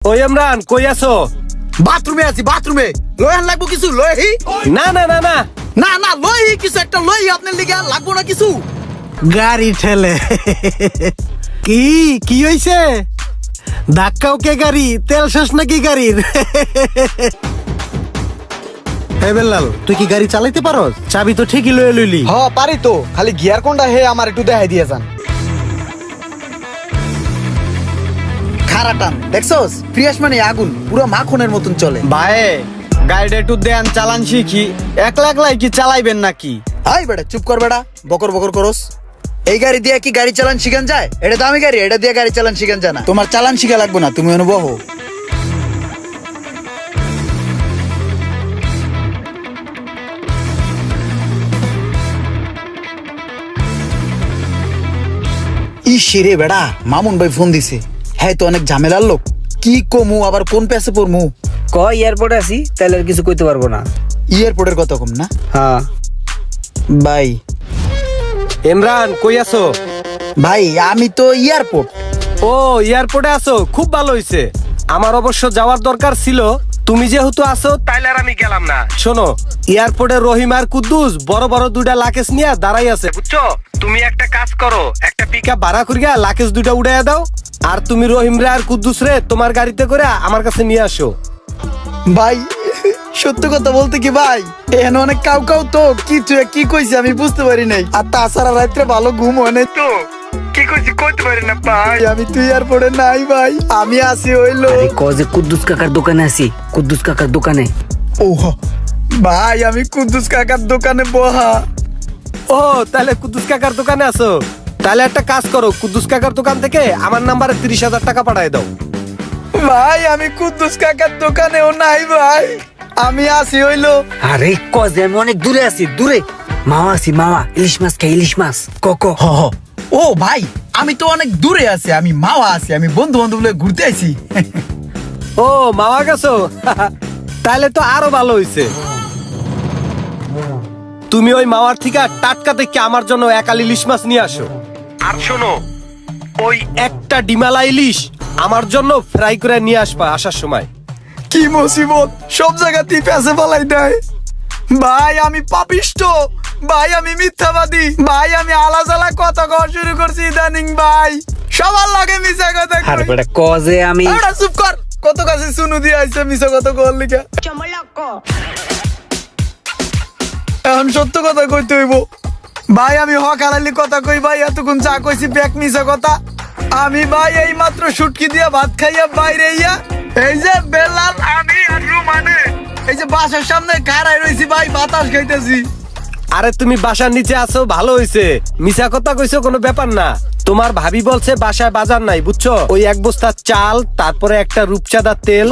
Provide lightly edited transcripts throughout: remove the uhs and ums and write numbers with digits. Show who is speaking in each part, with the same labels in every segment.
Speaker 1: ওই ইমরান কই আছো?
Speaker 2: বাথরুমে আছি, বাথরুমে। লয়ান লাগবো কিছু লয়হি?
Speaker 1: না না না না
Speaker 2: না না লয়হি কিছু একটা লয়হি আপনার লিগে লাগবো না কিছু।
Speaker 3: গাড়ি ঠেলে কি কি হইছে? ধাক্কাও কে গাড়ি? তেল শেষ নাকি গাড়ির? হে বেলাল, তুই কি গাড়ি চালাইতে পারস? চাবি তো ঠিকই লয়ে লইলি।
Speaker 2: হ পারি তো, খালি গিয়ার কোনটা হে আমার একটু দেখাই দিয়ে যান। খারাটান দেখছস? ফ্রিয়াস মানে আগুন, পুরো মাখনের মতন চলে।
Speaker 4: ভাই গাড়িটা একটু দেন, চালান শিখি। একলা একলাই কি চালাইবেন নাকি?
Speaker 2: হাই বেটা চুপ কর বেটা, বকর বকর করস। এই গাড়ি দিয়ে কি গাড়ি চালান শিখান যায়? এটা দামি গাড়ি, এটা দিয়ে গাড়ি চালান শিখান যায় না। তোমার চালান শিখা লাগবে না, তুমি অনুভব হো। ইসিরে বেড়া, মামুন ভাই ফোন দিছে। হ্যাঁ তো অনেক ঝামেলার লোক। কি কমু আবার কোন পেছে পড়মু?
Speaker 5: ক এয়ারপোর্টে আছি, তাহলে আর কিছু কইতে পারবো না।
Speaker 2: এয়ারপোর্টের কথা কম না
Speaker 5: হ্যাঁ
Speaker 2: ভাই।
Speaker 1: ইমরান কই আছো?
Speaker 2: ভাই আমি তো এয়ারপোর্ট।
Speaker 1: ও এয়ারপোর্টে আছো, খুব ভালো হইছে। আমার অবশ্য যাওয়ার দরকার ছিল, তুমি যেহেতু আছো তাইলে আর আমি গেলাম না। শোনো, এয়ারপোর্টে রহিম আর কুদ্দুস বড় বড় দুইটা লাকেজ নিয়ে দাঁড়াই আছে, বুঝছো? তুমি একটা কাজ করো, একটা পিকআপ ভাড়া করিয়া লাকেজ দুইটা উড়াইয়া দাও, আর তুমি রহিম রে আর কুদ্দুস রে তোমার গাড়িতে করে আমার কাছে নিয়ে আসো।
Speaker 2: ভাই সত্য কথা বলতে কি ভাই, এখানে অনেক কাউ কাউ তো কিছু কি কইছে আমি বুঝতে পারি নাই। আর তাছাড়া রাত্রে ভালো ঘুম হয় নাই তো, কি কইছি কইতে পারি না ভাই। আমি তুই এয়ারপোর্টে নাই ভাই, আমি আসি হইলো।
Speaker 5: আরে ক যে কুদ্দুস কাকার দোকানে আছি, কুদ্দুস কাকার দোকানে।
Speaker 2: ওহ ভাই আমি কুদ্দুস কাকার দোকানে বহা।
Speaker 1: ও তাহলে কুদ্দুস কাকার দোকানে আছো? তাহলে একটা কাজ করো, কুদ্দুস কাকার দোকান থেকে আমার নাম্বারে 30,000 টাকা পাঠায় দাও।
Speaker 2: ভাই আমি কুদ্দুস কাকার দোকানেও নাই ভাই, আমি আসি হইলো।
Speaker 5: আরে ক যে আমি অনেক দূরে আছি, দূরে। মামা আছি, মামা ইলিশ মাছ খাই, ইলিশ মাছ। ক ক
Speaker 2: হ হ। ও ভাই আমি তো অনেক দূরে আছি, আমি মাওয়া আছি, আমি বন্ধু বান্ধব লয়ে ঘুরতে আইছি।
Speaker 1: ও মামা গেছো? তাহলে তো আরো ভালো হইছে। তুমি ওই মামার থেকে টাটকা থেকে আমার জন্য একাল ইলিশ মাছ নিয়ে আসো। আর শোনো, ওই একটা ডিমালা ইলিশ আমার জন্য ফ্রাই করে নিয়ে আসবা আসার সময়।
Speaker 2: কি মুসিবত, সব জায়গাতেই পেছে ফেলাই দেয়। ভাই আমি পাপিষ্ট, ভাই আমি মিথ্যাবাদী, ভাই আমি আলাজালা কথা কওয়া শুরু করছি ইদানিং ভাই। সবার লাগে মিছা কথা
Speaker 5: আরে
Speaker 2: কই।
Speaker 5: বেটা ক যে আমি
Speaker 2: আরে চুপ কর, কত কাছে শুনু দিয়ে আইছে মিছা কথা কওয়ার লিগা। এখন সত্য কথা কইতে হইব ভাই। আমি হক হালালি কথা কই ভাই, এতক্ষণ যা কইছি ব্যাক মিছা কথা। আমি ভাই এই মাত্র শুটকি দিয়া ভাত খাইয়া বাইরে ইয়া, এই যে বেলাল আমি আর রুমানে এই যে বাসার সামনে খাড়াই রইছি ভাই, বাতাস খাইতেছি।
Speaker 1: আরে তুমি বাসার নিচে আছো, ভালো হইছে। মিছা কথা কইছো কোনো ব্যাপার না। তোমার ভাবি বলছে বাসায় বাজার নাই, বুঝছো? ওই এক বস্তা চাল, তারপরে একটা রূপচাঁদা তেল,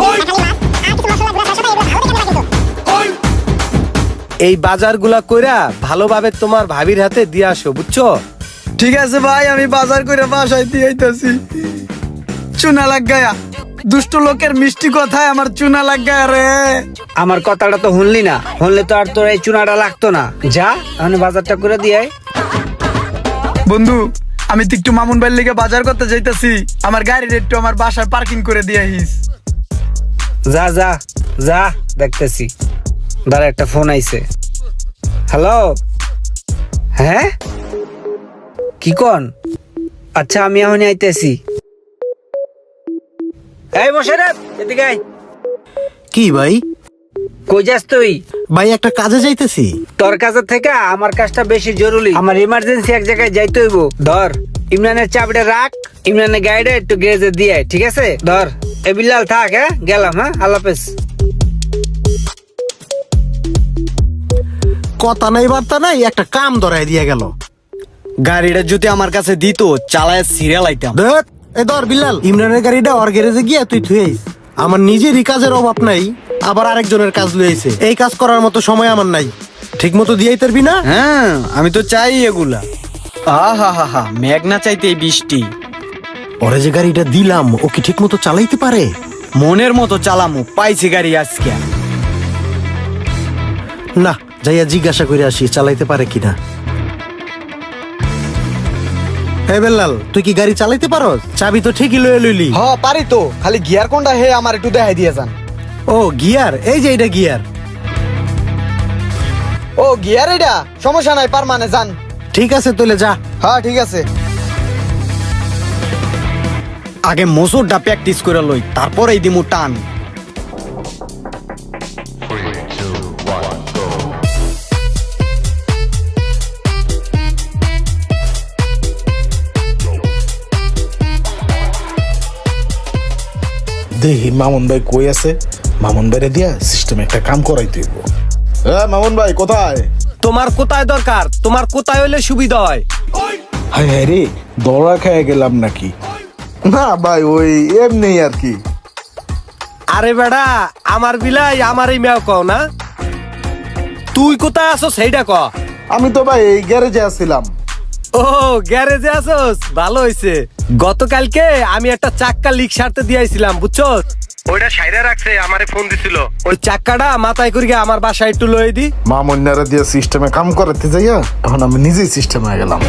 Speaker 1: এই বাজারগুলা কইরা ভালোভাবে তোমার ভাবির হাতে দিয়ে আসো, বুঝছো?
Speaker 2: ঠিক আছে ভাই, আমি বাজার করে বাসায় দিয়ে আইতাছি। চুনা লাগায়া, দুষ্ট লোকের মিষ্টি কথায় আমার চুনা লাগায়া রে।
Speaker 5: আমার কথাটা তো শুনলি না, শুনলে তো আর তোর এই চুনাটা লাগতো না। যা আমি বাজারটা করে দিয়ে আয়।
Speaker 2: বন্ধু আমি তো একটু মামুন ভাইয়ের লিগে বাজার করতে যাইতাছি, আমার গাড়ির একটু আমার বাসায় পার্কিং করে দিয়ে আইস।
Speaker 5: যা যা যা, দেখতেছি। দাঁড়া একটা ফোন আইছে। হ্যালো, হ্যাঁ কি কন? আচ্ছা আমি এখনই আইতেছি। এই মোশাররফ এদিকে আয়।
Speaker 3: কি ভাই?
Speaker 5: কই যাস তুই?
Speaker 3: ভাই একটা কাজে যাইতেছি।
Speaker 5: তোর কাছের থেকে আমার কাজটা বেশি জরুরি, আমার ইমার্জেন্সি এক জায়গায় যাইতে হইব। ধর ইমরানের চাবিটা রাখ, ইমরানের গাড়িটা একটু গ্যারেজে দিয়ে আয়, ঠিক আছে? ধর এ বিল্লাল থাক, হ্যাঁ গেলাম, হ্যাঁ আল্লাহ হাফেজ।
Speaker 3: কথা নাই বার্তা নাই, একটা কাম ধরাই দিয়া গেল।
Speaker 4: গাড়িটা যদি আমার কাছে দিত, চালায় সিরিয়াল আইতাম।
Speaker 3: দেখ এ ধর বিল্লাল, ইমরানের গাড়িটা ওর গ্যারেজে গিয়া তুই থুয়ে আইস। আমার নিজেরই কাজের অভাব নাই, আবার আরেকজনের কাজ লই আইছে। এই কাজ করার মতো সময় আমার নাই। ঠিক মতো দিয়াই পারবি না?
Speaker 4: হ্যাঁ আমি তো চাই এগুলা। আহা হা হা, মেঘ না চাইতে এই বৃষ্টি।
Speaker 3: ওরে যে গাড়িটা দিলাম, ও কি ঠিক মতো চালাইতে পারে?
Speaker 4: মনের মতো চালামু, পাইছি গাড়ি আজকে।
Speaker 3: না, যাইয়া জিজ্ঞাসা করে আসি চালাইতে পারে কিনা। হে বেল্লাল, তুই কি গাড়ি চালাইতে পারস? চাবি তো ঠিকই লয়ে লইলি।
Speaker 4: হ পারি তো, খালি গিয়ার কোনটা হে আমার একটু দেখাই দিয়ে যান।
Speaker 3: ও গিয়ার, এই যে এটা গিয়ার।
Speaker 4: ও গিয়ার, এটা সমস্যা নাই, পার মানে যান।
Speaker 3: ঠিক আছে তাহলে যা।
Speaker 4: হ্যাঁ ঠিক আছে। আগে মোচরটা প্র্যাকটিস করে লই, তারপরেই দিমু টান।
Speaker 6: দেখি মামুন ভাই কই আছে। মামুন ভাইরে দিয়া সিস্টেমে একটা কাম করাই দিব। মামুন ভাই কোথায়?
Speaker 1: তোমার কোথায় দরকার? তোমার কোথায় হইলে সুবিধা হয়?
Speaker 6: হাই হাই রে, দৌড়া খেয়ে গেলাম নাকি? না ভাই, ওই এমনি আর কি।
Speaker 1: আরে বেড়া, আমার বিলাই আমারই মেও কও না। তুই কোথায় আছো সেইটা ক।
Speaker 6: আমি তো ভাই এই গ্যারেজে আসছিলাম।
Speaker 1: ও গ্যারেজে আছোস, ভালো হইছে। গতকালকে আমি একটা চাক্কা লিক সারতে দিয়েছিলাম, বুঝছো? ওইটা সাইরা রাখছে, আমারে ফোন দিছিল। ওই চাক্কাটা মাথায় করে আমার বাসায় একটু লয়ে দি।
Speaker 6: মামুন্যারা দিয়ে সিস্টেমে কাম করাতে যাইয়া এখন আমি নিজেই সিস্টেমে হয়ে গেলাম।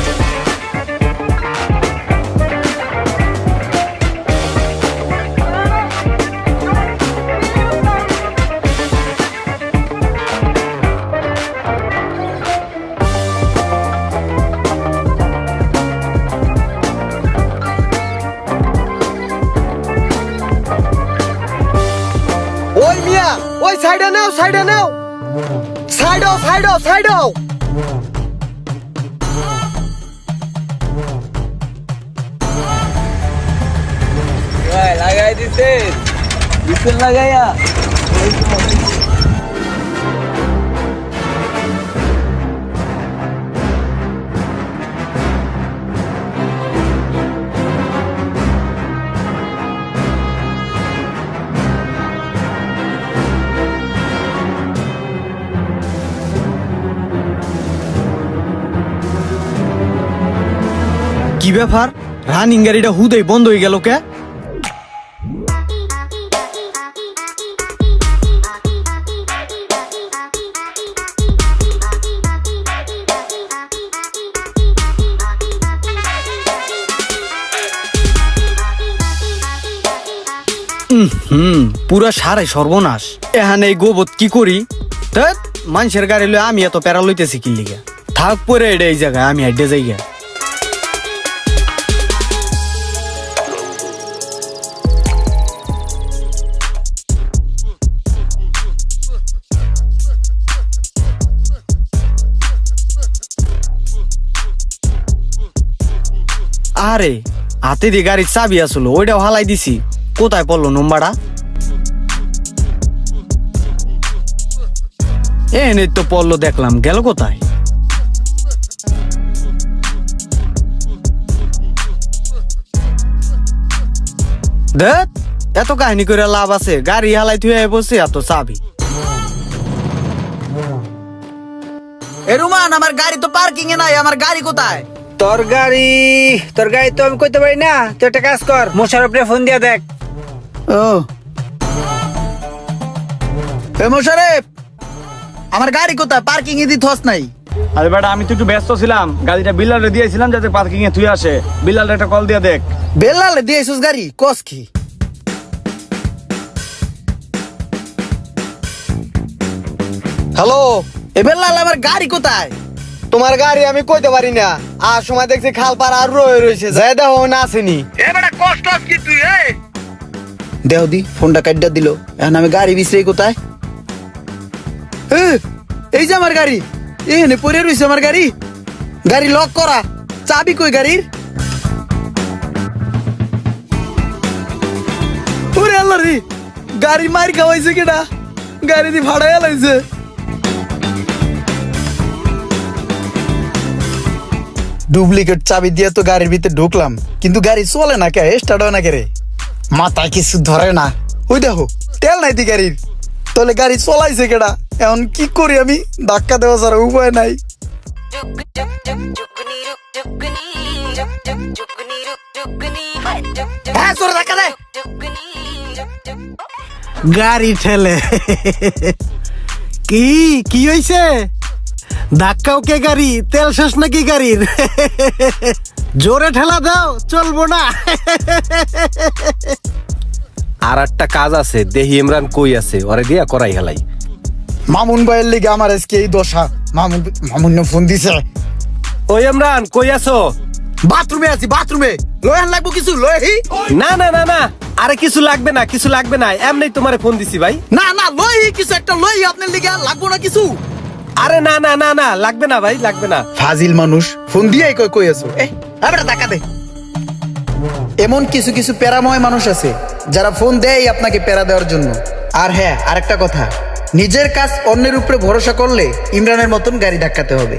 Speaker 4: ওই মিয়া, ওই সাইডে নাও, সাইডে নাও, সাইডও সাইডও সাইডও। লাগাই দিছে, বিছুন লাগাইয়া।
Speaker 5: কি ব্যাপার, রানিং গাড়িটা হুদেই বন্ধ হয়ে গেল কে? পুরা সারে সর্বনাশ। এখানে এই গোবত কি করি? মানুষের গাড়ি লই আমি এত প্যারা লইতেছি কি লিগা? থাক পরে এটা এই জায়গায়, আমি হাইডে যাই গা। আরে হাতে দিয়ে গাড়ির চাবি আসলো, ওইটাও হালাই দিছি। কোথায় পড়লো নম্বরটা? এনে তো পড়লো, দেখলাম গেল কোথায়? দেখ, এত কাহিনী করে লাভ আছে? গাড়ি হালাই থুয়ে বসে এত চাবি।
Speaker 2: এ রুমান, আমার গাড়ি তো পার্কিং এ নাই, আমার গাড়ি কোথায়?
Speaker 5: তোর গাড়ি তো আমি কইতে পারি না। তুই একটা কাজ কর, মোশারফরে ফোন দিয়া দেখ।
Speaker 2: ও এ মোশারেফ, আমার গাড়ি কোথায়? পার্কিং এ দিথস নাই।
Speaker 7: আরে বেটা, আমি তো একটু ব্যস্ত ছিলাম, গাড়িটা বিল্লালে দিয়েছিলাম যাতে পার্কিং এ তুই আসে। বিল্লালে একটা কল দিয়ে দেখ।
Speaker 2: বেলালে দিয়েছিস গাড়ি? কস কি?
Speaker 4: হ্যালো,
Speaker 2: এ বেলাল, আমার গাড়ি কোথায়?
Speaker 4: তোমার গাড়ি আমি কইতে পারি না। আর সময় দেখছি খাল পার আর রয়ে রয়েছে, যাই দেখো না আসেনি। এবারে কষ্ট কি তুই?
Speaker 2: দেহ দি, ফোনটা কাটটা দিল। এখন আমি গাড়ি বিছরে কোথায়? এ, এই যে আমার গাড়ি, এখানে পড়ে রয়েছে আমার গাড়ি। গাড়ি লক করা, চাবি কই গাড়ির? ওরে আল্লাহ রে, গাড়ি মার খাওয়াইছে কেডা? গাড়ি দি ভাড়া এলাইছে। ডুপ্লিকেট চাবি দিয়ে তো গাড়ির ভিতরে ঢুকলাম, কিন্তু গাড়ি চলে না কে? স্টার্ট হয় না কে রে? মাথায় কিছু ধরে না। ওই দেখো, তেল নাই দি গাড়ির। তাহলে গাড়ি চলাইছে কেডা? এখন কি করি আমি? ধাক্কা দেওয়া ছাড়া উপায় নাই। হ্যাঁ, তোর ধাক্কা দে।
Speaker 3: গাড়ি ঠেলে। কি কি হইছে? ধাক্কাও কে গাড়ি? তেল শেষ নাকি গাড়ির? জোরে ঠেলা দাও, চলবো না।
Speaker 1: আর একটা কাজ আছে, দেহি ইমরান কই আছে, ওরে দিয়া করাই হেলাই।
Speaker 2: মামুন ভাইয়ের লিগে আমার আজকে এই দশা। মামুন ফোন দিছে।
Speaker 1: ওই ইমরান কই আছো?
Speaker 2: বাথরুমে আছি, বাথরুমে। লয়ান লাগবো কিছু লয়হি?
Speaker 1: না না না না, আরে কিছু লাগবে না, কিছু লাগবে না, এমনি তোমারে ফোন দিছি ভাই।
Speaker 2: না না লয়হি কিছু একটা লয়হি আপনার লিগে, লাগবো না কিছু?
Speaker 1: আরে না না না না, লাগবে না ভাই, লাগবে না।
Speaker 2: ফাজিল মানুষ ফোন দিয়ে কই আছো? এবারে টাকা দে। এমন কিছু কিছু প্যারাময় মানুষ আছে যারা ফোন দেয় আপনাকে প্যারা দেওয়ার জন্য। আর হ্যাঁ, আরেকটা কথা, নিজের কাজ অন্যের উপরে ভরসা করলে ইমরানের মতন গাড়ি ধাক্কাতে হবে।